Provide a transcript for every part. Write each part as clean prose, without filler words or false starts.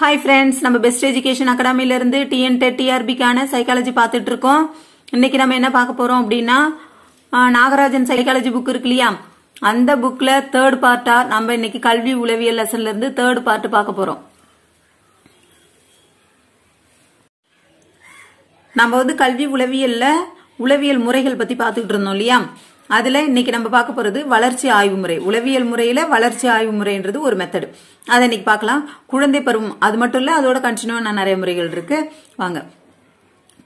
Hi friends, நம்ம best education அகாடமில இருந்து TNTET TRB கான சைக்காலஜி பார்த்துட்டு இருக்கோம். இன்னைக்கு நம்ம என்ன பார்க்க போறோம் அப்படின்னா நாகராஜன் சைக்காலஜி புக் இருக்கு இல்லையா, அந்த புக்ல தேர்ட் பார்ட்டா நம்ம இன்னைக்கு கல்வி உளவியல் லெசன்ல இருந்து தேர்ட் பார்ட் பார்க்க போறோம். நம்ம வந்து கல்வி உளவியல்ல உளவியல் முறைகள் பத்தி பார்த்துட்டு இருந்தோம் இல்லையா, அதுல இன்னைக்கு நம்ம பார்க்க போறது வளர்ச்சி ஆய்வு முறை. உளவியல் முறையில வளர்ச்சி ஆய்வு முறைன்றது ஒரு மெத்தட். அதை இன்னைக்கு பார்க்கலாம். குழந்தை பருவம் அது மட்டும் இல்ல, அதோட கண்டினியூவா நிறைய முறைகள் இருக்கு. வாங்க.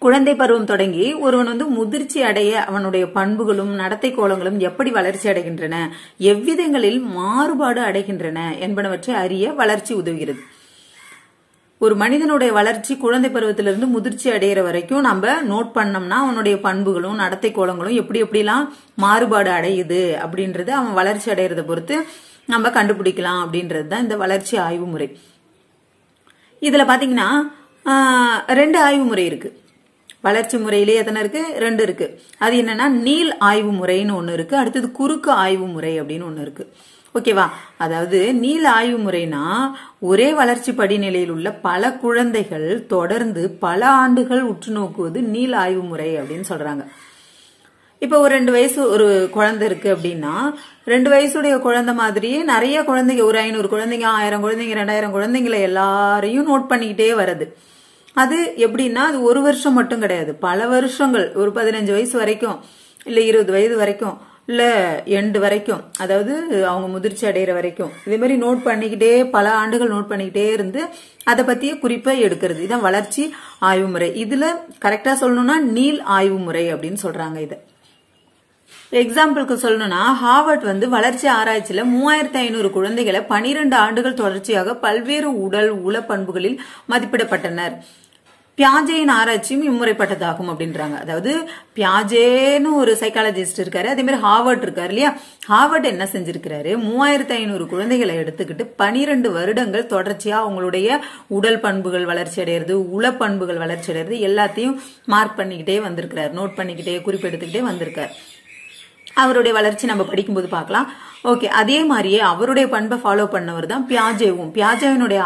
குழந்தை பருவம் தொடங்கி ஒருவன் வந்து முதிர்ச்சி அடைய அவனுடைய பண்புகளும் நடத்தை கோலங்களும் எப்படி வளர்ச்சி அடைகின்றன, எவ்விதங்களில் மாறுபாடு அடைகின்றன என்பனவற்றை அறிய வளர்ச்சி உதவுகிறது. ஒரு மனிதனுடைய வளர்ச்சி குழந்தை பருவத்திலிருந்து முதிர்ச்சி அடைகிற வரைக்கும் நம்ம நோட் பண்ணோம்னா அவனுடைய பண்புகளும் நடத்தை கோலங்களும் எப்படி எப்படிலாம் மாறுபாடு அடையுது அப்படின்றது அவன் வளர்ச்சி அடைகிறத பொறுத்து நம்ம கண்டுபிடிக்கலாம் அப்படின்றது தான் இந்த வளர்ச்சி ஆய்வு முறை. இதுல பாத்தீங்கன்னா 2 ஆய்வு முறை இருக்கு. வளர்ச்சி முறையிலே எத்தனை இருக்கு? 2 இருக்கு. அது என்னன்னா நீள் ஆய்வு முறைன்னு ஒண்ணு இருக்கு, அடுத்தது குறுக்கு ஆய்வு முறை அப்படின்னு ஒண்ணு இருக்கு. ஓகேவா? அதாவது நீள் ஆய்வு முறைனா ஒரே வளர்ச்சி படிநிலையில் உள்ள பல குழந்தைகள் தொடர்ந்து பல ஆண்டுகள் உற்று நோக்குவது நீள் ஆய்வு முறை அப்படின்னு சொல்றாங்க. இப்ப ஒரு 2 வயசு ஒரு குழந்தை இருக்கு அப்படின்னா 2 வயசுடைய குழந்தை மாதிரியே நிறைய குழந்தைங்க, ஒரு 500 குழந்தைங்க, 1000 குழந்தைங்க, 2000 குழந்தைங்களை எல்லாரையும் நோட் பண்ணிக்கிட்டே வருது. அது எப்படின்னா அது ஒரு வருஷம் மட்டும் கிடையாது, பல வருஷங்கள், ஒரு 15 வயசு வரைக்கும் இல்ல 20 வயது வரைக்கும் இல்ல எண்டு வரைக்கும், அதாவது அவங்க முதிர்ச்சி அடைகிற வரைக்கும் இதே மாதிரி நோட் பண்ணிக்கிட்டே பல ஆண்டுகள் நோட் பண்ணிக்கிட்டே இருந்து அதை பத்திய குறிப்பை எடுக்கிறது. இதான் வளர்ச்சி ஆய்வு முறை. இதுல கரெக்டா சொல்லணும்னா நீள் ஆய்வு முறை அப்படின்னு சொல்றாங்க. இத எக்ஸாம்பிளுக்கு சொல்லணும்னா ஹார்வர்ட் வந்து வளர்ச்சி ஆராய்ச்சியில 3500 குழந்தைகளை 12 ஆண்டுகள் தொடர்ச்சியாக பல்வேறு உடல் உள பண்புகளில் மதிப்பிடப்பட்டனர். பியாஜேயின் ஆராய்ச்சியும் இம்முறைப்பட்டதாகும் அப்படின்றாங்க. அதாவது பியாஜேன்னு ஒரு சைக்காலஜிஸ்ட் இருக்காரு, அதே மாதிரி ஹார்வர்ட் இருக்காரு இல்லையா. ஹார்வர்ட் என்ன செஞ்சிருக்கிறாரு, 3500 குழந்தைகளை எடுத்துக்கிட்டு 12 வருடங்கள் தொடர்ச்சியா அவங்களுடைய உடல் பண்புகள் வளர்ச்சி அடைகிறது, உள பண்புகள் வளர்ச்சி அடைகிறது எல்லாத்தையும் மார்க் பண்ணிக்கிட்டே வந்திருக்கிறார், நோட் பண்ணிக்கிட்டே குறிப்பெடுத்துக்கிட்டே வந்திருக்காரு. அவருடைய வளர்ச்சி நம்ம படிக்கும்போது பார்க்கலாம். ஓகே, அதே மாதிரியே அவருடைய பண்பை ஃபாலோ பண்ணவர் தான் பியாஜேவும். பியாஜேவினுடைய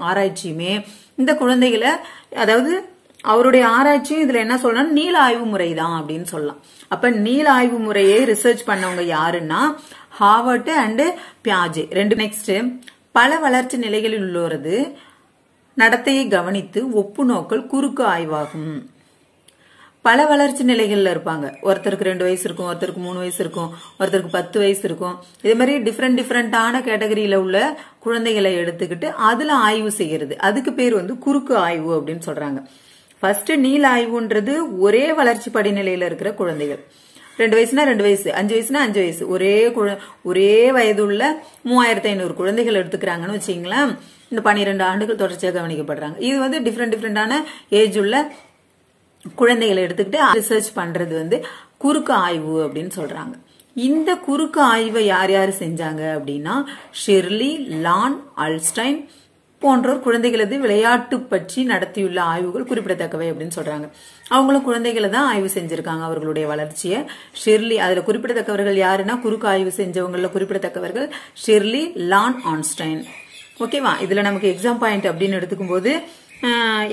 ஆராய்ச்சியுமே இந்த குழந்தைகளை, அதாவது அவருடைய ஆராய்ச்சியும் இதுல என்ன சொல்லணும், நீள் ஆய்வு முறை தான் அப்படின்னு சொல்லலாம். அப்ப நீள் ஆய்வு முறையை ரிசர்ச் பண்ணவங்க யாருன்னா ஹார்வர்ட் அண்ட் பியாஜே 2. நெக்ஸ்ட், பல வளர்ச்சி நிலைகளில் உள்ளவரது நடத்தையை கவனித்து ஒப்பு நோக்கல் குறுக்கு ஆய்வாகும். பல வளர்ச்சி நிலைகள்ல இருப்பாங்க. ஒருத்தருக்கு 2 வயசு இருக்கும், ஒருத்தருக்கு 3 வயசு இருக்கும், ஒருத்தருக்கு 10 வயசு இருக்கும். இதே மாதிரி டிஃப்ரெண்டான கேட்டகரியில உள்ள குழந்தைகளை எடுத்துக்கிட்டு அதுல ஆய்வு செய்யறது, அதுக்கு பேர் வந்து குறுக்கு ஆய்வு அப்படின்னு சொல்றாங்க. ஃபர்ஸ்ட் நீள் ஆய்வுன்றது ஒரே வளர்ச்சி படிநிலையில இருக்கிற குழந்தைகள். 2 வயசுனா 2 வயசு, 5 வயசுனா 5 வயசு, ஒரே வயது உள்ள 3500 குழந்தைகள் எடுத்துக்கிறாங்கன்னு வச்சுங்களேன். இந்த 12 ஆண்டுகள் தொடர்ச்சியாக கவனிக்கப்படுறாங்க. இது வந்து டிஃப்ரெண்டான ஏஜ் உள்ள குழந்தைகளை எடுத்துக்கிட்டு ரிசர்ச் பண்றது வந்து குறுக்கு ஆய்வு அப்படின்னு சொல்றாங்க. இந்த குறுக்கு ஆய்வை யார் யாரு செஞ்சாங்க அப்படின்னா ஷெர்லி, லான், அல்ஸ்டைன் போன்றோர் குழந்தைகளது விளையாட்டு பற்றி நடத்தியுள்ள ஆய்வுகள் குறிப்பிடத்தக்கவை அப்படின்னு சொல்றாங்க. அவங்களும் குழந்தைகளை தான் ஆய்வு செஞ்சிருக்காங்க, அவர்களுடைய வளர்ச்சியை. ஷெர்லி, அதுல குறிப்பிடத்தக்கவர்கள் யாருன்னா குறுக்கு ஆய்வு செஞ்சவங்கள குறிப்பிடத்தக்கவர்கள் ஷெர்லி, லான், ஆன்ஸ்டைன். ஓகேவா? இதுல நமக்கு எக்ஸாம் பாயிண்ட் அப்படின்னு எடுத்துக்கும் போது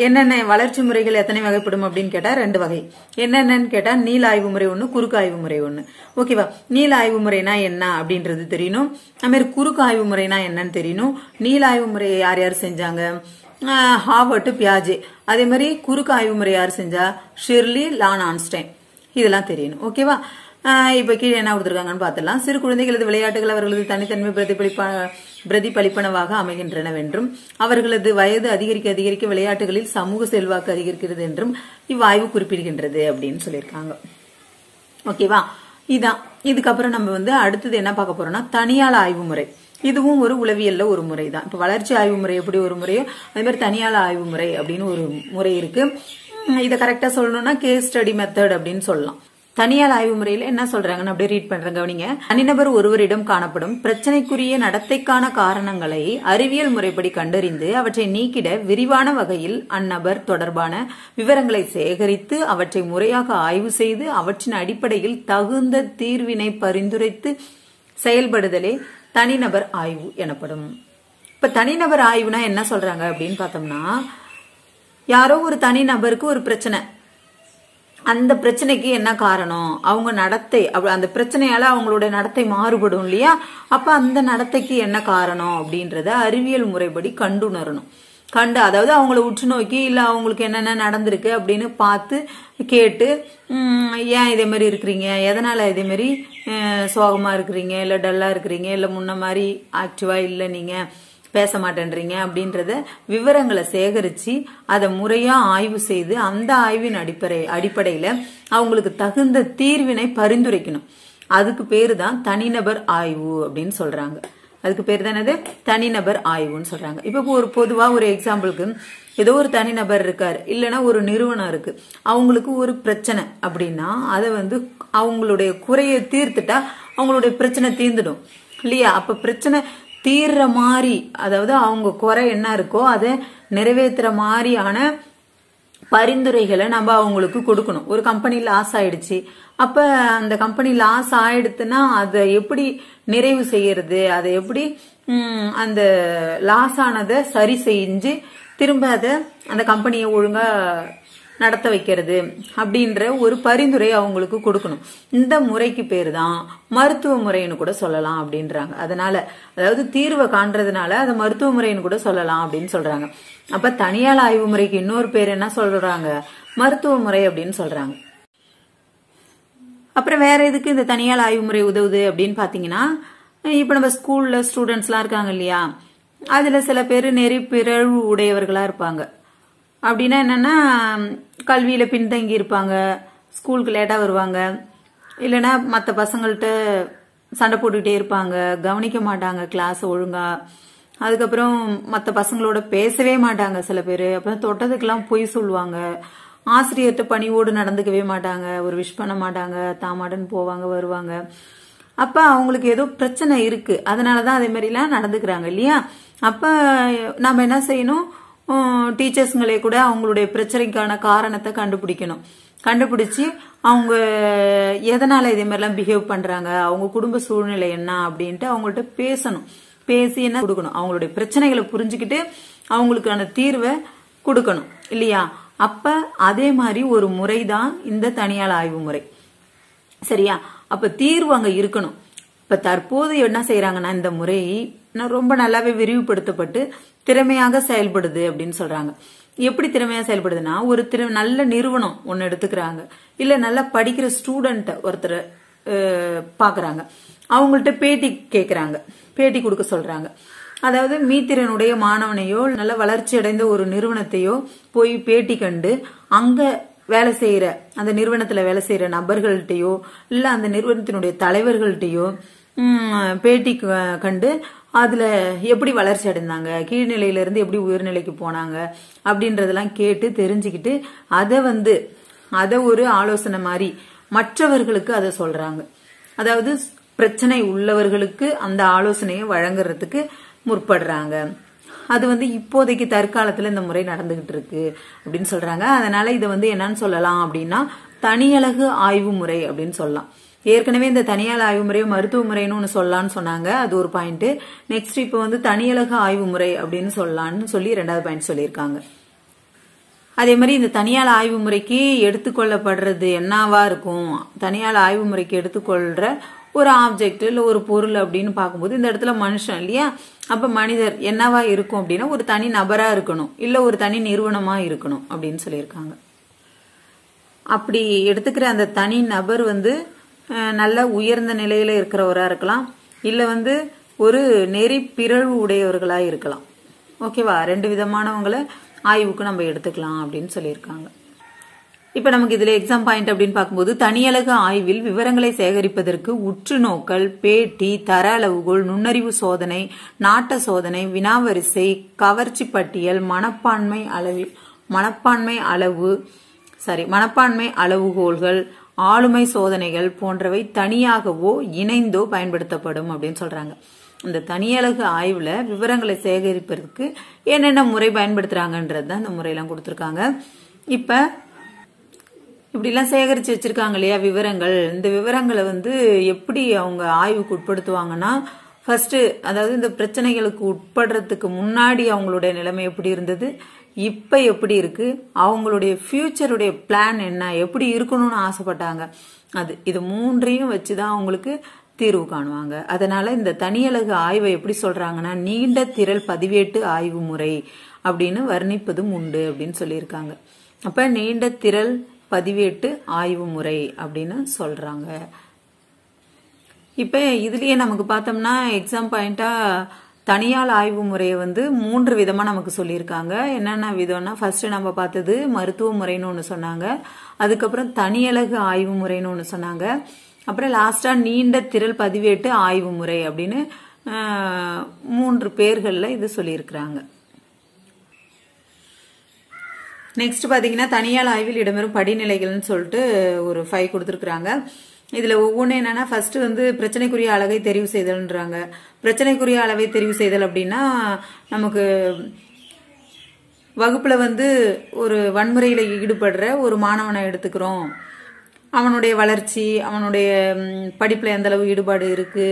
என்னென்ன வளர்ச்சி முறைகள் எத்தனை வகைப்படும் அப்படின்னு கேட்டா 2 வகை. என்னென்னு கேட்டா நீள் ஆய்வு முறை 1, குறுக்கு ஆய்வு முறை 1. ஓகேவா? நீள் ஆய்வு முறைனா என்ன அப்படின்றது தெரியணும், அது மாதிரி குறுக்கு ஆய்வு முறைனா என்னன்னு தெரியணும். நீள் ஆய்வு முறையை யார் யார் செஞ்சாங்க, ஹார்வர்ட், பியாஜே. அதே மாதிரி குறுக்கு ஆய்வு முறை யார் செஞ்சா, ஷெர்லி, லான், ஆன்ஸ்டைன். இதெல்லாம் தெரியணும். ஓகேவா? இப்ப கீழே என்ன கொடுத்திருக்காங்கன்னு பார்த்துடலாம். சிறு குழந்தைகளது விளையாட்டுகள் அவர்களது தனித்தன்மை பிரதிபலிப்பனவாக அமைகின்றனவென்றும் அவர்களது வயது அதிகரிக்க அதிகரிக்க விளையாட்டுகளில் சமூக செல்வாக்கு அதிகரிக்கிறது என்றும் இவ்வாய்வு குறிப்பிடுகின்றது அப்படின்னு சொல்லியிருக்காங்க. ஓகேவா? இதான். இதுக்கப்புறம் நம்ம வந்து அடுத்தது என்ன பார்க்க போறோம்னா தனியாள ஆய்வு முறை. இதுவும் ஒரு உளவியல்ல ஒரு முறை தான். இப்ப வளர்ச்சி ஆய்வு முறை எப்படி ஒரு முறையோ அதே மாதிரி தனியாள ஆய்வு முறை அப்படின்னு ஒரு முறை இருக்கு. இதை கரெக்டா சொல்லணும்னா கேஸ் ஸ்டடி மெத்தட் அப்படின்னு சொல்லலாம். தனியார் ஆய்வு முறையில என்ன சொல்றாங்கன்னு அப்படியே ரீட் பண்றேன், கவனிங்க. தனிநபர் ஒருவரிடம் காணப்படும் பிரச்சனைக்குரிய நடத்தைக்கான காரணங்களை அறிவியல் முறைப்படி கண்டறிந்து அவற்றை நீக்கிட விரிவான வகையில் அந்நபர் தொடர்பான விவரங்களை சேகரித்து அவற்றை முறையாக ஆய்வு செய்து அவற்றின் அடிப்படையில் தகுந்த தீர்வினை பரிந்துரைத்து செயல்படுதலே தனிநபர் ஆய்வு எனப்படும். இப்ப தனிநபர் ஆய்வுனா என்ன சொல்றாங்க அப்படின்னு பார்த்தோம்னா, யாரோ ஒரு தனி நபருக்கு ஒரு பிரச்சனை, அந்த பிரச்சனைக்கு என்ன காரணம், அவங்க நடத்தை, அந்த பிரச்சனையால அவங்களோட நடத்தை மாறுபடும் இல்லையா, அப்ப அந்த நடத்தைக்கு என்ன காரணம் அப்படின்றத அறிவியல் முறைப்படி கண்டுணரணும். அதாவது அவங்கள உற்று நோக்கி இல்ல அவங்களுக்கு என்னென்ன நடந்திருக்கு அப்படின்னு பார்த்து கேட்டு, ஏன் இதே மாதிரி இருக்கிறீங்க, எதனால இதே மாதிரி சோகமா இருக்கிறீங்க, இல்ல டல்லா இருக்கிறீங்க, இல்ல முன்ன மாதிரி ஆக்டிவா இல்ல நீங்க பேச மாட்டேன்றீங்க அப்படின்றத விவரங்களை சேகரிச்சு அதை முறையா ஆய்வு செய்து அந்த ஆய்வின் அடிப்படையில அவங்களுக்கு தகுந்த தீர்வினை பரிந்துரைக்கணும். அதுக்கு பேரு தான் தனிநபர் ஆய்வு அப்படின்னு சொல்றாங்க. அதுக்கு பேர் தான் என்னது, தனிநபர் ஆய்வுன்னு சொல்றாங்க. இப்ப ஒரு பொதுவா ஒரு எக்ஸாம்பிளுக்கு, ஏதோ ஒரு தனிநபர் இருக்காரு, இல்லைன்னா ஒரு நிறுவனம் இருக்கு, அவங்களுக்கு ஒரு பிரச்சனை அப்படின்னா அதை அவங்களுடைய குறையை தீர்த்துட்டா அவங்களுடைய பிரச்சனை தீர்ந்துடும் இல்லையா. அப்ப பிரச்சனை தீர்ற மாதிரி, அதாவது அவங்க குறை என்ன இருக்கோ அதை நிறைவேற்றுற மாதிரியான பரிந்துரைகளை நம்ம அவங்களுக்கு கொடுக்கணும். ஒரு கம்பெனி லாஸ் ஆயிடுச்சு, அப்ப அந்த கம்பெனி லாஸ் ஆயிடுச்சுன்னா அதை எப்படி நிறைவு செய்யறது, அதை எப்படி அந்த லாஸ் ஆனதை சரி செஞ்சு திரும்ப அதை அந்த கம்பெனியை ஒழுங்கா நடத்த வைக்கிறது அப்படின்ற ஒரு பரிந்துரை அவங்களுக்கு கொடுக்கணும். இந்த முறைக்கு பேரு தான் மருத்துவ முறைன்னு கூட சொல்லலாம் அப்படின்றாங்க. அதனால அதாவது தீர்வை காண்றதுனால அதை மருத்துவ முறைன்னு கூட சொல்லலாம் அப்படின்னு சொல்றாங்க. அப்ப தனியால் ஆய்வு முறைக்கு இன்னொரு பேர் என்ன சொல்றாங்க, மருத்துவ முறை அப்படின்னு சொல்றாங்க. அப்புறம் வேற எதுக்கு இந்த தனியால் ஆய்வு முறை உதவுது அப்படின்னு பாத்தீங்கன்னா, இப்ப நம்ம ஸ்கூல்ல ஸ்டூடெண்ட்ஸ் எல்லாம் இருக்காங்க இல்லையா, அதுல சில பேர் நெறிப்பிறழ்வு உடையவர்களா இருப்பாங்க. அப்படின்னா என்னன்னா, கல்வியில பின்தங்கி இருப்பாங்க, ஸ்கூலுக்கு லேட்டா வருவாங்க, இல்லைன்னா மற்ற பசங்கள்கிட்ட சண்டை போட்டுக்கிட்டே இருப்பாங்க, கவனிக்க மாட்டாங்க கிளாஸ் ஒழுங்கா, அதுக்கப்புறம் மற்ற பசங்களோட பேசவே மாட்டாங்க சில பேர், அப்புறம் தொட்டதுக்கெல்லாம் பொய் சொல்லுவாங்க, ஆசிரியர்கிட்ட பணிவோடு நடந்துக்கவே மாட்டாங்க, ஒரு விஷ் பண்ண மாட்டாங்க, தாமாடன் போவாங்க வருவாங்க. அப்ப அவங்களுக்கு ஏதோ பிரச்சனை இருக்கு, அதனாலதான் அதே மாதிரி எல்லாம் நடந்துக்கிறாங்க இல்லையா. அப்ப நாம என்ன செய்யணும், டீச்சர்ஸ்ங்களே கூட அவங்களுடைய பிரச்சனைக்கான காரணத்தை கண்டுபிடிக்கணும். கண்டுபிடிச்சு அவங்க எதனால இதே மாதிரிலாம் பிஹேவ் பண்றாங்க, அவங்க குடும்ப சூழ்நிலை என்ன அப்படின்ட்டு அவங்கள்ட்ட பேசணும். பேசி என்ன கொடுக்கணும், அவங்களுடைய பிரச்சனைகளை புரிஞ்சுக்கிட்டு அவங்களுக்கான தீர்வை கொடுக்கணும் இல்லையா. அப்ப அதே மாதிரி ஒரு முறைதான் இந்த தனியால் ஆய்வு முறை. சரியா. அப்ப தீர்வு அங்க இருக்கணும். இப்ப தற்போது என்ன செய்யறாங்கன்னா, இந்த முறை ரொம்ப நல்லாவே விரிவுபடுத்தப்பட்டு திறமையாக செயல்படுது அப்படின்னு சொல்றாங்க. எப்படி திறமையா செயல்படுதுன்னா, ஒரு நல்ல நிறுவனம் ஒன்னு எடுத்துக்கிறாங்க, இல்ல நல்லா படிக்கிற ஸ்டூடெண்ட் ஒருத்தர் பாக்குறாங்க, அவங்கள்ட்ட பேட்டி கேக்குறாங்க, பேட்டி கொடுக்க சொல்றாங்க. அதாவது மீத்திறனுடைய மாணவனையோ நல்ல வளர்ச்சி அடைந்த ஒரு நிறுவனத்தையோ போய் பேட்டி கண்டு அங்க வேலை செய்யற, அந்த நிறுவனத்துல வேலை செய்யற நபர்கள்ட்டையோ இல்ல அந்த நிறுவனத்தினுடைய தலைவர்கள்ட்டையோ பேட்டி கண்டு அதுல எப்படி வளர்ச்சி அடைந்தாங்க, கீழ்நிலையில இருந்து எப்படி உயர்நிலைக்கு போனாங்க அப்படின்றதெல்லாம் கேட்டு தெரிஞ்சுக்கிட்டு அதை ஒரு ஆலோசனை மாதிரி மற்றவர்களுக்கு அதை சொல்றாங்க. அதாவது பிரச்சனை உள்ளவர்களுக்கு அந்த ஆலோசனையை வழங்குறதுக்கு முற்படுறாங்க. அது இப்போதைக்கு தற்காலத்துல இந்த முறை நடந்துகிட்டு இருக்கு அப்படின்னு சொல்றாங்க. அதனால இதை என்னன்னு சொல்லலாம் அப்படின்னா, தனியலகு ஆய்வு முறை அப்படின்னு சொல்லலாம். ஏற்கனவே இந்த தனியால் ஆய்வு முறை மருத்துவ முறைன்னு ஒண்ணு சொல்லலாம்னு சொன்னாங்க, அது ஒரு பாயிண்ட். நெக்ஸ்ட் இப்ப தனியலகு ஆய்வு முறை அப்படின்னு சொல்லலாம்னு சொல்லி 2வது பாயிண்ட் சொல்லியிருக்காங்க. அதே மாதிரி இந்த தனியால் ஆய்வு முறைக்கு எடுத்துக்கொள்ளப்படுறது என்னவா இருக்கும், தனியால் ஆய்வு முறைக்கு எடுத்துக்கொள்ற ஒரு ஆப்ஜெக்ட் இல்ல ஒரு பொருள் அப்படின்னு பார்க்கும்போது இந்த இடத்துல மனுஷன் இல்லையா. அப்ப மனிதர் என்னவா இருக்கும் அப்படின்னா, ஒரு தனி நபரா இருக்கணும், இல்ல ஒரு தனி நிறுவனமா இருக்கணும் அப்படின்னு சொல்லியிருக்காங்க. அப்படி எடுத்துக்கிற அந்த தனி நபர் நல்ல உயர்ந்த நிலையில இருக்கிறவரா இருக்கலாம், இல்ல ஒரு நெறி பிறழ்வு உடையவர்களா இருக்கலாம். ஓகேவா. 2 விதமானவங்களை ஆய்வுக்கு நம்ம எடுத்துக்கலாம் அப்படின்னு சொல்லியிருக்காங்க. இப்ப நமக்கு இதுல எக்ஸாம் பாயிண்ட் அப்படின்னு பார்க்கும்போது, தனியலகு ஆய்வில் விவரங்களை சேகரிப்பதற்கு உற்று நோக்கல், பேட்டி, தர அளவுகோல், நுண்ணறிவு சோதனை, நாட்ட சோதனை, வினாவரிசை, கவர்ச்சி பட்டியல், மனப்பான்மை அளவுகோல்கள், ஆளுமை சோதனைகள் போன்றவை தனியாகவோ இணைந்தோ பயன்படுத்தப்படும் அப்படின்னு சொல்றாங்க. இந்த தனியலகு ஆய்வுல விவரங்களை சேகரிப்பதற்கு என்னென்ன முறை பயன்படுத்துறாங்கன்றது தான் இந்த முறையெல்லாம் கொடுத்திருக்காங்க. இப்ப இப்படி எல்லாம் சேகரிச்சு வச்சிருக்காங்க இல்லையா விவரங்கள். இந்த விவரங்களை எப்படி அவங்க ஆய்வுக்கு உட்படுத்துவாங்கன்னா, ஃபர்ஸ்ட் அதாவது இந்த பிரச்சனைகளுக்கு உட்படுறதுக்கு முன்னாடி அவங்களுடைய நிலைமை எப்படி இருந்தது, இப்ப எப்படி இருக்கு, அவங்களுடைய ஃபியூச்சருடைய பிளான் என்ன, எப்படி இருக்கணும்னு ஆசைப்பட்டாங்க, இது மூன்றையும் வச்சுதான் அவங்களுக்கு தீர்வு காணுவாங்க. அதனால இந்த தனியலகு ஆய்வை எப்படி சொல்றாங்கன்னா நீண்ட திரள் பதிவேட்டு ஆய்வு முறை அப்படின்னு வர்ணிப்பதும் உண்டு அப்படின்னு சொல்லியிருக்காங்க. அப்ப நீண்ட திரள் பதிவேட்டு ஆய்வு முறை அப்படின்னு சொல்றாங்க. இப்ப இதுலயே நமக்கு பார்த்தோம்னா எக்ஸாம் பாயிண்டா தனியால் ஆய்வு முறையை 3 விதமா நமக்கு சொல்லியிருக்காங்க. என்னென்ன விதம்னா ஃபர்ஸ்ட் நம்ம பார்த்தது மருத்துவ முறைன்னு ஒன்று சொன்னாங்க, அதுக்கப்புறம் தனியலகு ஆய்வு முறைன்னு ஒன்று சொன்னாங்க, அப்புறம் லாஸ்டா நீண்ட திரள் பதிவேட்டு ஆய்வு முறை அப்படின்னு 3 பேர்கள்ல இது சொல்லியிருக்கிறாங்க. நெக்ஸ்ட் பாத்தீங்கன்னா தனியால் ஆய்வில் இடம்பெறும் படிநிலைகள்னு சொல்லிட்டு ஒரு 5 கொடுத்துருக்காங்க. இதுல ஒவ்வொன்றும் என்னன்னா ஃபர்ஸ்ட் பிரச்சனைக்குரிய அளவை தெரிவு செய்தல்ன்றாங்க. பிரச்சனைக்குரிய அளவை தெரிவு செய்தல் அப்படின்னா நமக்கு வகுப்புல ஒரு வன்முறையில ஈடுபடுற ஒரு மாணவனை எடுத்துக்கிறோம், அவனுடைய வளர்ச்சி, அவனுடைய படிப்புல எந்த அளவு ஈடுபாடு இருக்கு,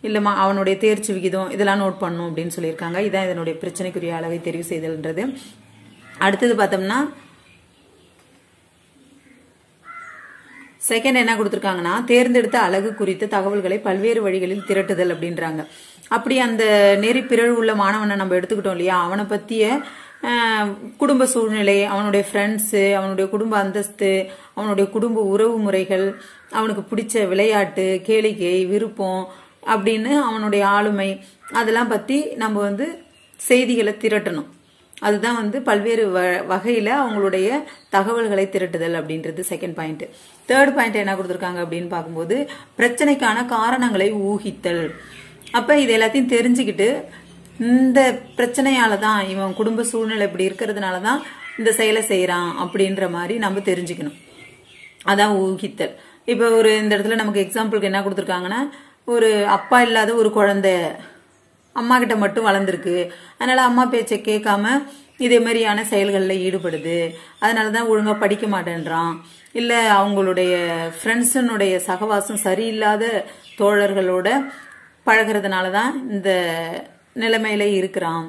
இல்லமா அவனுடைய தேர்ச்சி விகிதம் இதெல்லாம் நோட் பண்ணும் அப்படின்னு சொல்லியிருக்காங்க. இதான் இதனுடைய பிரச்சனைக்குரிய அளவை தெரிவு செய்தல்ன்றது. அடுத்தது பார்த்தோம்னா செகண்ட் என்ன கொடுத்திருக்காங்கன்னா தேர்ந்தெடுத்த அலகு குறித்த தகவல்களை பல்வேறு வழிகளில் திரட்டுதல் அப்படின்றாங்க. அப்படி அந்த நெறி பிறழ்வு உள்ள மாணவனை நம்ம எடுத்துக்கிட்டோம் இல்லையா, அவனை பத்திய குடும்ப சூழ்நிலை, அவனுடைய ஃப்ரெண்ட்ஸு, அவனுடைய குடும்ப அந்தஸ்து, அவனுடைய குடும்ப உறவு முறைகள், அவனுக்கு பிடிச்ச விளையாட்டு, கேளிக்கை, விருப்பம் அப்படின்னு அவனுடைய ஆளுமை, அதெல்லாம் பத்தி நம்ம செய்திகளை திரட்டணும். அதுதான் பல்வேறு வகையில அவங்களுடைய தகவல்களை திரட்டுதல் அப்படின்றது செகண்ட் பாயிண்ட். தேர்ட் பாயிண்ட் என்ன கொடுத்திருக்காங்க அப்படின்னு பார்க்கும்போது பிரச்சனைக்கான காரணங்களை ஊகித்தல். அப்ப இது எல்லாத்தையும் தெரிஞ்சுக்கிட்டு இந்த பிரச்சனையாலதான் இவன் குடும்ப சூழ்நிலை இப்படி இருக்கிறதுனாலதான் இந்த செயலை செய்யறான் அப்படின்ற மாதிரி நம்ம தெரிஞ்சுக்கணும். அதான் ஊகித்தல். இப்ப இந்த இடத்துல நமக்கு எக்ஸாம்பிளுக்கு என்ன கொடுத்திருக்காங்கன்னா ஒரு அப்பா இல்லாத ஒரு குழந்தை அம்மா கிட்ட மட்டும் வளர்ந்துருக்கு, அதனால அம்மா பேச்சை கேட்காம இதே மாதிரியான செயல்களில் ஈடுபடுது, அதனாலதான் ஒழுங்கா படிக்க மாட்டேன்றான், இல்ல அவங்களுடைய ஃப்ரெண்ட்ஸனுடைய சகவாசம் சரியில்லாத தோழர்களோட பழகிறதுனாலதான் இந்த நிலைமையில இருக்கிறான்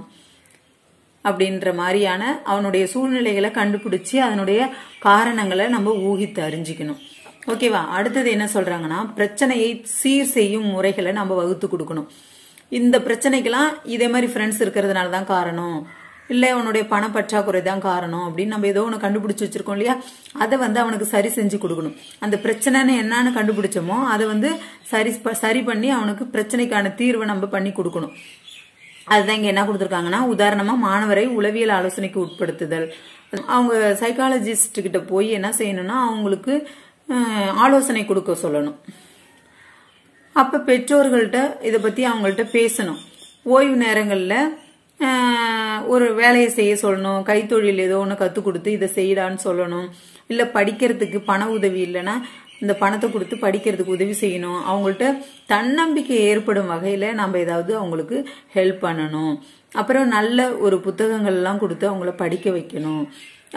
அப்படின்ற மாதிரியான அவனுடைய சூழ்நிலைகளை கண்டுபிடிச்சு அதனுடைய காரணங்களை நம்ம ஊகித்து அறிஞ்சிக்கணும். ஓகேவா? அடுத்தது என்ன சொல்றாங்கன்னா பிரச்சனையை சீர் செய்யும் முறைகளை நம்ம வகுத்து கொடுக்கணும். இந்த பிரச்சனைக்கெல்லாம் இதே மாதிரி ஃப்ரெண்ட்ஸ் இருக்கிறதுனால தான் காரணம், இல்லை அவனுடைய பணப்பற்றாக்குறை தான் காரணம் அப்படின்னு நம்ம ஏதோ ஒன்று கண்டுபிடிச்சு வச்சிருக்கோம் இல்லையா, அதை அவனுக்கு சரி செஞ்சு கொடுக்கணும். அந்த பிரச்சனைன்னு என்னன்னு கண்டுபிடிச்சோமோ அதை சரி பண்ணி அவனுக்கு பிரச்சனைக்கான தீர்வை நம்ம பண்ணி கொடுக்கணும். அதுதான் இங்க என்ன கொடுத்துருக்காங்கன்னா உதாரணமா மாணவரை உளவியல் ஆலோசனைக்கு உட்படுத்துதல். அவங்க சைக்காலஜிஸ்ட் கிட்ட போய் என்ன செய்யணும்னா அவங்களுக்கு ஆலோசனை கொடுக்க சொல்லணும். அப்ப பெற்றோர்கள்ட்ட இதை பத்தி அவங்கள்ட்ட பேசணும். ஓய்வு நேரங்கள்ல ஒரு வேலையை செய்ய சொல்லணும், கைத்தொழில் ஏதோ ஒன்று கத்துக் கொடுத்து இதை செய்யலான்னு சொல்லணும். இல்ல படிக்கிறதுக்கு பண உதவி இல்லைன்னா இந்த பணத்தை கொடுத்து படிக்கிறதுக்கு உதவி செய்யணும். அவங்கள்ட்ட தன்னம்பிக்கை ஏற்படும் வகையில நம்ம ஏதாவது அவங்களுக்கு ஹெல்ப் பண்ணணும். அப்புறம் நல்ல ஒரு புத்தகங்கள் எல்லாம் கொடுத்து அவங்கள படிக்க வைக்கணும்.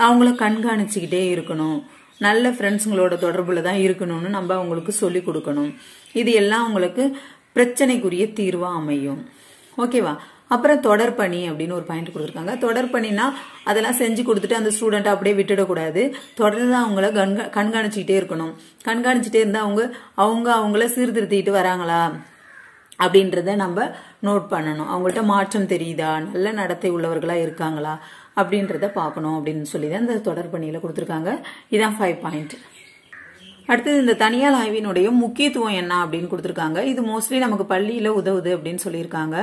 அவங்கள கண்காணிச்சுக்கிட்டே இருக்கணும். நல்ல ஃப்ரெண்ட்ஸுங்களோட தொடர்புல தான் இருக்கணும்னு நம்ம அவங்களுக்கு சொல்லி கொடுக்கணும். இது எல்லாம் அவங்களுக்கு பிரச்சனைக்குரிய தீர்வா அமையும். ஓகேவா? அப்புறம் தொடர்பணி அப்படின்னு ஒரு பாயிண்ட் கொடுத்துருக்காங்க. தொடர்பணினா அதெல்லாம் செஞ்சு கொடுத்துட்டு அந்த ஸ்டூடெண்ட் அப்படியே விட்டுடக்கூடாது, தொடர்ந்து அவங்கள கண்காணிச்சுக்கிட்டே இருக்கணும். கண்காணிச்சுட்டே இருந்தா அவங்கள சீர்திருத்திட்டு வராங்களா அப்படின்றத நம்ம நோட் பண்ணணும். அவங்கள்ட்ட மாற்றம் தெரியுதா, நல்ல நடத்தை உள்ளவர்களா இருக்காங்களா அப்படின்றத பார்க்கணும் அப்படின்னு சொல்லி தான் இந்த தொடர்பணியில கொடுத்துருக்காங்க. இதான் 5 பாயிண்ட். அடுத்தது இந்த தனியால் ஆய்வினுடைய முக்கியத்துவம் என்ன அப்படின்னு கொடுத்துருக்காங்க. இது மோஸ்ட்லி நமக்கு பள்ளியில உதவுது அப்படின்னு சொல்லியிருக்காங்க.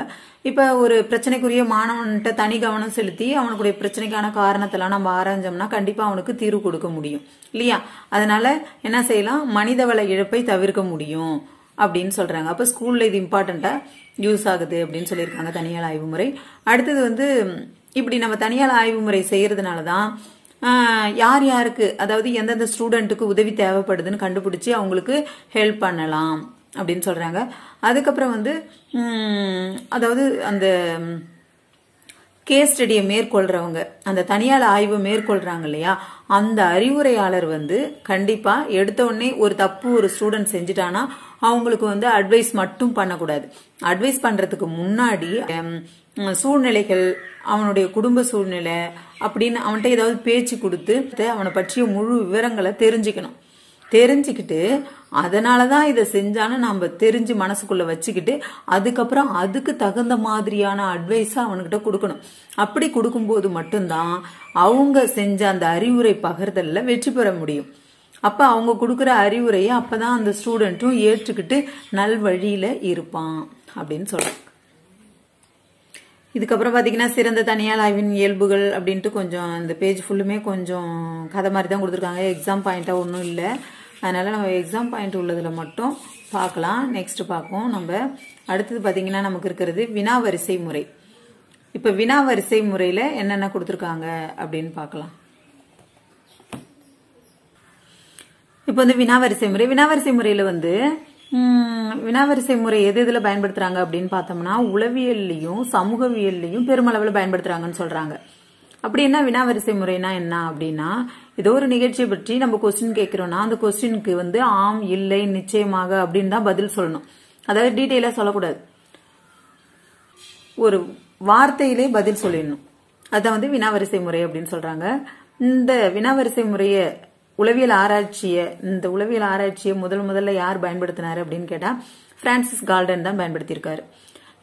இப்ப ஒரு பிரச்சனைக்குரிய மாணவன்கிட்ட தனி கவனம் செலுத்தி அவனுக்குடைய பிரச்சனைக்கான காரணத்தெல்லாம் நம்ம ஆராய்ஞ்சோம்னா கண்டிப்பா அவனுக்கு தீர்வு கொடுக்க முடியும் இல்லையா? அதனால என்ன செய்யலாம், மனிதவள இழப்பை தவிர்க்க முடியும் அப்படின்னு சொல்றாங்க. அப்ப ஸ்கூல்ல இது இம்பார்ட்டண்டா யூஸ் ஆகுது அப்படின்னு சொல்லியிருக்காங்க தனியால் ஆய்வு முறை. அடுத்தது இப்படி நம்ம தனியால் ஆய்வு முறை செய்யறதுனாலதான் யார் யாருக்கு, அதாவது எந்தெந்த ஸ்டூடெண்ட்டுக்கு உதவி தேவைப்படுதுன்னு கண்டுபிடிச்சு அவங்களுக்கு ஹெல்ப் பண்ணலாம் அப்படின்னு சொல்றாங்க. அதுக்கப்புறம் அதாவது அந்த கேஸ் ஸ்டடியை மேற்கொள்றவங்க, அந்த தனியார் ஆய்வு மேற்கொள்றாங்க இல்லையா, அந்த அறிவுரையாளர் கண்டிப்பா எடுத்த உடனே ஒரு தப்பு ஒரு ஸ்டூடெண்ட் செஞ்சுட்டானா அவங்களுக்கு அட்வைஸ் மட்டும் பண்ணக்கூடாது. அட்வைஸ் பண்றதுக்கு முன்னாடி சூழ்நிலைகள், அவனுடைய குடும்ப சூழ்நிலை அப்படின்னு அவன்கிட்ட ஏதாவது பேச்சு கொடுத்து அவனை பற்றிய முழு விவரங்களை தெரிஞ்சுக்கணும். தெரிஞ்சுக்கிட்டு அதனாலதான் இதை செஞ்சான்னு நம்ம தெரிஞ்சு மனசுக்குள்ள வச்சுக்கிட்டு அதுக்கப்புறம் அதுக்கு தகுந்த மாதிரியான அட்வைஸ அவன்கிட்ட கொடுக்கணும். அப்படி கொடுக்கும்போது மட்டும்தான் அவங்க செஞ்ச அந்த அறிவுரை பகிர்தல்ல வெற்றி பெற முடியும். அப்ப அவங்க கொடுக்குற அறிவுரையை அப்பதான் அந்த ஸ்டூடெண்ட்டும் ஏற்றுக்கிட்டு நல்வழியில இருப்பான் அப்படின்னு சொல்றாங்க. இதுக்கப்புறம் பாத்தீங்கன்னா சிறந்த தனியார் ஆய்வின் இயல்புகள் அப்படின்ட்டு கொஞ்சம் இந்த பேஜ் ஃபுல்லுமே கொஞ்சம் கதை மாதிரி தான் கொடுத்துருக்காங்க. எக்ஸாம் பாயிண்டா ஒன்றும் இல்லை, அதனால நம்ம எக்ஸாம் பாயிண்ட் உள்ளதுல மட்டும் பார்க்கலாம். நெக்ஸ்ட் பார்ப்போம் நம்ம. அடுத்தது பாத்தீங்கன்னா நமக்கு இருக்கிறது வினாவரிசை முறை. இப்ப வினாவரிசை முறையில என்னென்ன கொடுத்துருக்காங்க அப்படின்னு பார்க்கலாம். இப்ப வினாவரிசை முறை. வினாவரிசை முறையில வினாவரிசை முறை எது இதுல பயன்படுத்துறாங்க அப்படின்னு பார்த்தோம்னா உளவியல்லையும் சமூகவியல்லையும் பெருமளவுல பயன்படுத்துறாங்கன்னு சொல்றாங்க. அப்படின்னா வினாவரிசை முறைனா என்ன அப்படின்னா, ஏதோ ஒரு நிகழ்ச்சியை பற்றி நம்ம கொஸ்டின் கேட்கிறோம்னா அந்த கொஸ்டினுக்கு ஆம், இல்லை, நிச்சயமாக அப்படின்னு தான் பதில் சொல்லணும். அதாவது டீட்டெயிலா சொல்லக்கூடாது, ஒரு வார்த்தையிலே பதில் சொல்லிடணும். அதான் வினாவரிசை முறை அப்படின்னு சொல்றாங்க. இந்த வினாவரிசை முறைய உளவியல் ஆராய்ச்சியை முதல்ல யார் பயன்படுத்தினாரு அப்படின்னு கேட்டா பிரான்சிஸ் கால்டன் தான் பயன்படுத்தியிருக்காரு.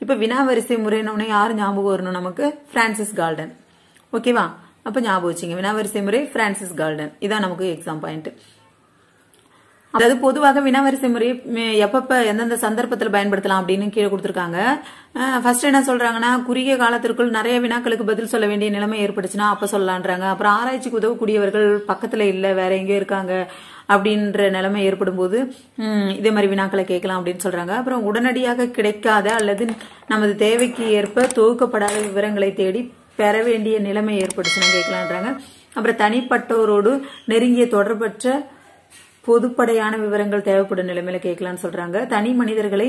இப்ப வினாவரிசை முறைன்னு யார் ஞாபகம் வரணும் நமக்கு? Francis Galton. ஓகேவா? அப்ப ஞாபகம் வச்சுங்க, வினாவரிசை முறை பிரான்சிஸ் கால்டன். இதான் நமக்கு எக்ஸாம் பாயிண்ட். அதாவது பொதுவாக வினாவரிசை முறையை எப்பப்ப எந்தெந்த சந்தர்ப்பத்தில் பயன்படுத்தலாம் அப்படின்னு கீழே கொடுத்திருக்காங்க. ஃபர்ஸ்ட் என்ன சொல்றாங்கன்னா, குறுகிய காலத்திற்குள் நிறைய வினாக்களுக்கு பதில் சொல்ல வேண்டிய நிலைமை ஏற்பட்டுச்சுன்னா அப்ப சொல்லலான்றாங்க. அப்புறம் ஆராய்ச்சிக்கு உதவக்கூடியவர்கள் பக்கத்துல இல்ல, வேற எங்கேயோ இருக்காங்க அப்படின்ற நிலைமை ஏற்படும் போது இதே மாதிரி வினாக்களை கேட்கலாம் அப்படின்னு சொல்றாங்க. அப்புறம் உடனடியாக கிடைக்காத அல்லது நமது தேவைக்கு ஏற்ப தொகுக்கப்படாத விவரங்களை தேடி பெற வேண்டிய நிலைமை ஏற்பட்டுச்சுன்னா கேட்கலான்றாங்க. அப்புறம் தனிப்பட்டவரோடு நெருங்கிய தொடர்பற்ற பொதுப்படையான விவரங்கள் தேவைப்படும் நிலைமையில கேட்கலான்னு சொல்றாங்க. தனி மனிதர்களை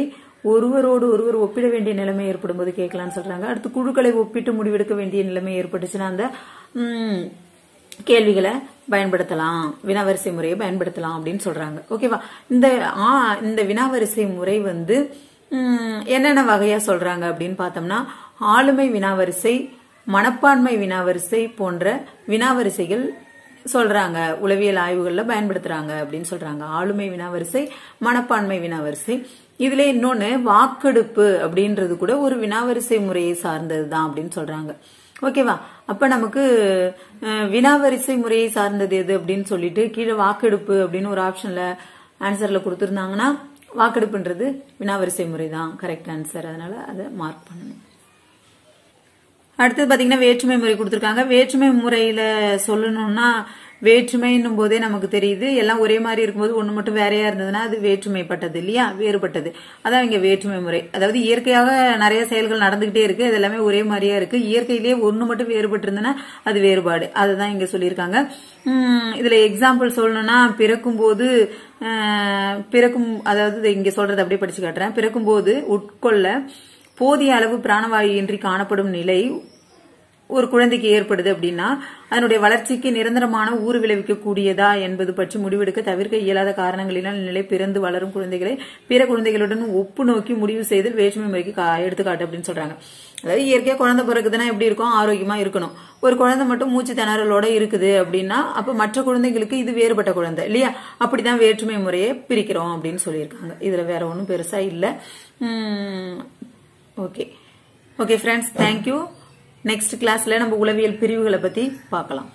ஒருவரோடு ஒருவர் ஒப்பிட வேண்டிய நிலைமை ஏற்படும் போது கேட்கலான்னு சொல்றாங்க. அடுத்து குழுக்களை ஒப்பிட்டு முடிவெடுக்க வேண்டிய நிலைமை ஏற்பட்டுச்சுன்னா அந்த கேள்விகளை பயன்படுத்தலாம், வினாவரிசை முறையை பயன்படுத்தலாம் அப்படின்னு சொல்றாங்க. ஓகேவா? இந்த வினாவரிசை முறை என்னென்ன வகையா சொல்றாங்க அப்படின்னு பார்த்தோம்னா, ஆளுமை வினாவரிசை, மனப்பான்மை வினாவரிசை போன்ற வினாவரிசைகள் சொல்றாங்க, உளவியல் ஆய்வுகள்ல பயன்படுத்துறாங்க அப்படின்னு சொல்றாங்க. ஆளுமை வினாவரிசை, மனப்பான்மை வினாவரிசை. இதுல இன்னொன்னு வாக்கெடுப்பு அப்படின்றது கூட ஒரு வினாவரிசை முறையை சார்ந்ததுதான் அப்படின்னு சொல்றாங்க. ஓகேவா? அப்ப நமக்கு வினாவரிசை முறையை சார்ந்தது எது அப்படின்னு சொல்லிட்டு கீழே வாக்கெடுப்பு அப்படின்னு ஒரு ஆப்ஷன்ல ஆன்சர்ல கொடுத்திருந்தாங்கன்னா வாக்கெடுப்புன்றது வினாவரிசை முறை தான் கரெக்ட் ஆன்சர். அதனால அதை மார்க் பண்ணணும். அடுத்தது பாத்தீங்கன்னா வேற்றுமை முறை கொடுத்திருக்காங்க. வேற்றுமை முறையில சொல்லணும்னா, வேற்றுமைன்னும் போதே நமக்கு தெரியுது, எல்லாம் ஒரே மாதிரி இருக்கும்போது ஒண்ணு மட்டும் வேறையா இருந்ததுன்னா அது வேற்றுமைப்பட்டது இல்லையா, வேறுபட்டது. அதான் இங்க வேற்றுமை முறை. அதாவது இயற்கையாக நிறைய செயல்கள் நடந்துகிட்டே இருக்கு, அது எல்லாமே ஒரே மாதிரியா இருக்கு, இயற்கையிலேயே ஒண்ணு மட்டும் வேறுபட்டு இருந்ததுன்னா அது வேறுபாடு. அதுதான் இங்க சொல்லியிருக்காங்க. இதுல எக்ஸாம்பிள் சொல்லணும்னா, அதாவது இங்க சொல்றது அப்படியே படிச்சு காட்டுறேன். பிறக்கும்போது உட்கொள்ள போதிய அளவு பிராணவாயு இன்றி காணப்படும் நிலை ஒரு குழந்தைக்கு ஏற்படுது அப்படின்னா அதனுடைய வளர்ச்சிக்கு நிரந்தரமான ஊறு விளைவிக்க கூடியதா என்பது பற்றி முடிவெடுக்க தவிர்க்க இயலாத காரணங்களினால் நிலை பிறந்து வளரும் குழந்தைகளை பிற குழந்தைகளுடன் ஒப்பு நோக்கி முடிவு செய்தல் வேற்றுமை முறைக்கு எடுத்துக்காட்டு அப்படின்னு சொல்றாங்க. அதாவது இயற்கையா குழந்தை பிறகுதுன்னா எப்படி இருக்கும், ஆரோக்கியமா இருக்கணும். ஒரு குழந்தை மட்டும் மூச்சு திணறலோட இருக்குது அப்படின்னா அப்ப மற்ற குழந்தைகளுக்கு இது வேறுபட்ட குழந்தை இல்லையா, அப்படிதான் வேற்றுமை முறையை பிரிக்கிறோம் அப்படின்னு சொல்லியிருக்காங்க. இதுல வேற ஒன்றும் பெருசா இல்ல. Okay friends, thank you. நெக்ஸ்ட் கிளாஸ்ல நம்ம உளவியல் பிரிவுகளை பத்தி பார்க்கலாம்.